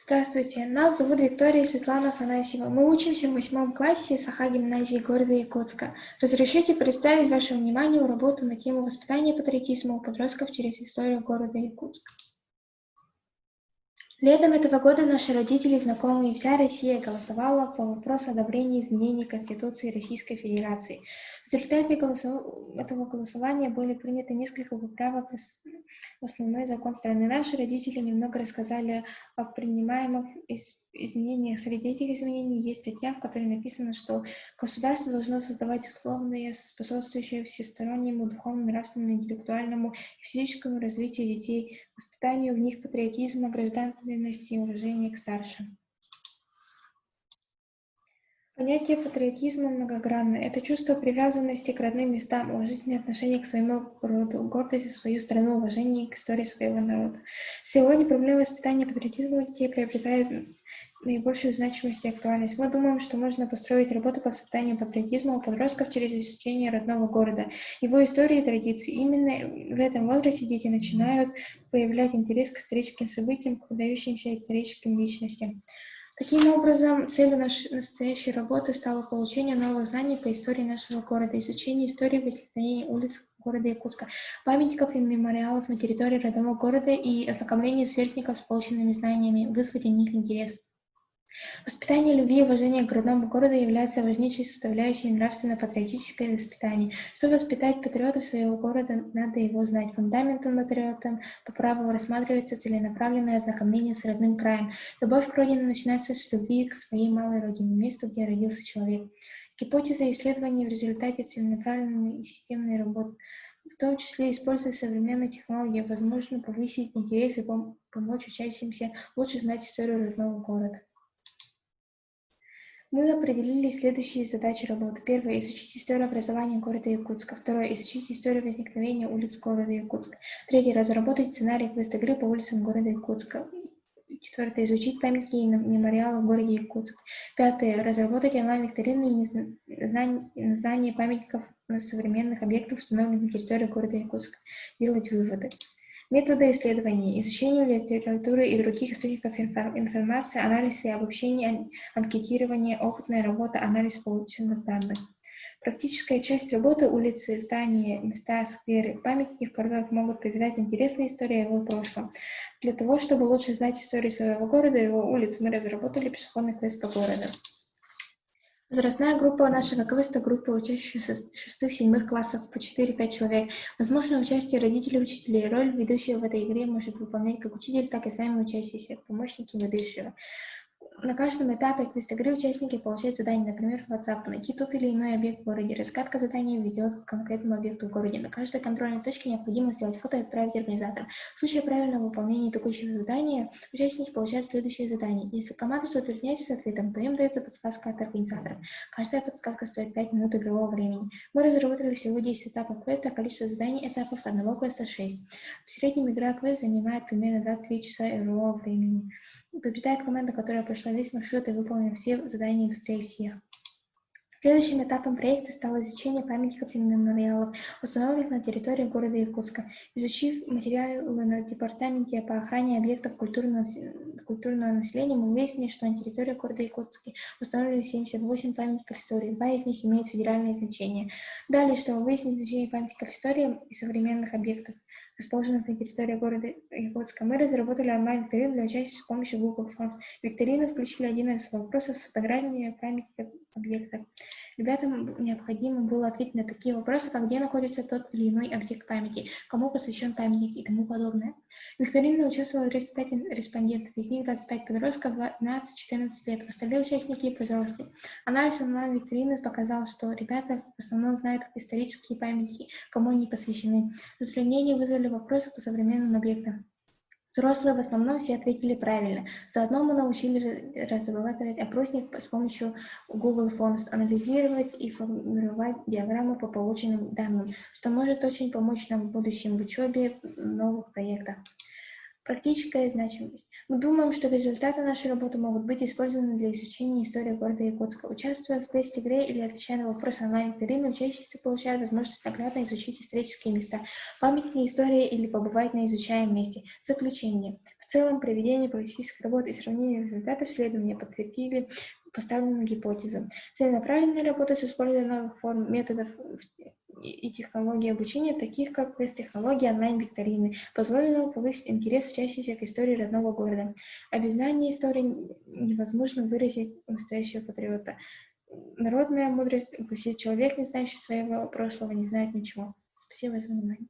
Здравствуйте, нас зовут Виктория и Светлана Афанасьева. Мы учимся в 8 классе САХА-гимназии города Якутска. Разрешите представить вашему вниманию работу на тему воспитания патриотизма у подростков через историю города Якутска. Летом этого года наши родители, знакомые и вся Россия голосовала по вопросу одобрения изменений Конституции Российской Федерации. В результате этого голосования были приняты несколько поправок в основной закон страны. Наши родители немного рассказали о принимаемых изменениях. Среди этих изменений есть статья, в которой написано, что государство должно создавать условия, способствующие всестороннему духовному, нравственному, интеллектуальному и физическому развитию детей, воспитанию в них патриотизма, гражданности и уважения к старшим. Понятие патриотизма многогранно. Это чувство привязанности к родным местам, уважительное отношение к своему роду, гордость за свою страну, уважение к истории своего народа. Сегодня проблема воспитания патриотизма у детей приобретает наибольшую значимость и актуальность. Мы думаем, что можно построить работу по воспитанию патриотизма у подростков через изучение родного города, его истории и традиций. Именно в этом возрасте дети начинают проявлять интерес к историческим событиям, к выдающимся историческим личностям. Таким образом, целью нашей настоящей работы стало получение новых знаний по истории нашего города, изучение истории возникновения улиц города Якутска, памятников и мемориалов на территории родного города и ознакомление сверстников с полученными знаниями, вызвать у них интерес. Воспитание любви и уважения к родному городу является важнейшей составляющей нравственно-патриотическое воспитание. Чтобы воспитать патриотов своего города, надо его знать. Фундаментом патриотам по праву рассматривается целенаправленное ознакомление с родным краем. Любовь к родине начинается с любви к своей малой родине, месту, где родился человек. Гипотеза исследований в результате целенаправленной и системной работы, в том числе используя современные технологии, возможно повысить интерес и помочь учащимся лучше знать историю родного города. Мы определили следующие задачи работы. Первое – изучить историю образования города Якутска. Второе – изучить историю возникновения улиц города Якутска. Третье – разработать сценарий квест-игры по улицам города Якутска. Четвертое – изучить памятники и мемориалы в городе Якутск. Пятое – разработать онлайн-викторину и знание памятников современных объектов, установленных на территории города Якутска. Делать выводы. Методы исследований, изучение литературы и других источников информации, анализ и обобщение, анкетирование, опытная работа, анализ полученных данных. Практическая часть работы: улицы, здания, места, скверы, памятники, в которых могут повидать интересные истории о его прошлом. Для того, чтобы лучше знать историю своего города и его улиц, мы разработали пешеходный квест по городу. Возрастная группа нашего квеста — группа учащихся 6-7 классов по 4-5 человек. Возможно участие родителей и учителей. Роль ведущего в этой игре может выполнять как учитель, так и сами учащиеся, помощники ведущего. На каждом этапе квест-игры участники получают задание, например, в WhatsApp, найти тот или иной объект в городе. Разгадка задания ведет к конкретному объекту в городе. На каждой контрольной точке необходимо сделать фото и отправить организаторам. В случае правильного выполнения текущего задания, участники получают следующее задание. Если команда затрудняется с ответом, то им дается подсказка от организаторов. Каждая подсказка стоит 5 минут игрового времени. Мы разработали всего 10 этапов квеста, а количество заданий этапов одного квеста 6. В среднем игра квест занимает примерно 2-3 часа игрового времени. Побеждает команда, которая прошла весь маршрут и выполнила все задания быстрее всех. Следующим этапом проекта стало изучение памятников и мемориалов, установленных на территории города Якутска. Изучив материалы на департаменте по охране объектов культурного населения, мы выяснили, что на территории города Якутска установлены 78 памятников истории, 2 из них имеют федеральное значение. Далее, чтобы выяснить значение памятников истории и современных объектов, расположенных на территории города Якутска, мы разработали онлайн-викторину для участия с помощью Google Forms. В викторину включили один из вопросов с фотографиями памятников объектов. Ребятам необходимо было ответить на такие вопросы, как где находится тот или иной объект памяти, кому посвящен памятник и тому подобное. В викторине участвовало 35 респондентов, из них 25 подростков, 12-14 лет, остальные участники взрослые. Анализ онлайн-викторины показал, что ребята в основном знают исторические памятники, кому они посвящены. Затруднения вызвали вопросы по современным объектам. Взрослые в основном все ответили правильно. Заодно мы научили разрабатывать опросник с помощью Google Forms, анализировать и формировать диаграммы по полученным данным, что может очень помочь нам в будущем в учебе в новых проектах. Практическая значимость. Мы думаем, что результаты нашей работы могут быть использованы для изучения истории города Якутска. Участвуя в квест-игре или отвечая на вопросы онлайн-викторины, учащиеся получают возможность наглядно изучить исторические места, памятники истории или побывать на изучаемом месте. Заключение. В целом, проведение практической работы и сравнение результатов исследования подтвердили поставленную гипотезу. Целенаправленная работа с использованием новых форм, методов и технологий обучения, таких как квест-технологии, онлайн-викторины, позволило повысить интерес учащихся к истории родного города. А без знания истории невозможно выразить настоящего патриота. Народная мудрость гласит: человек, не знающий своего прошлого, не знает ничего. Спасибо за внимание.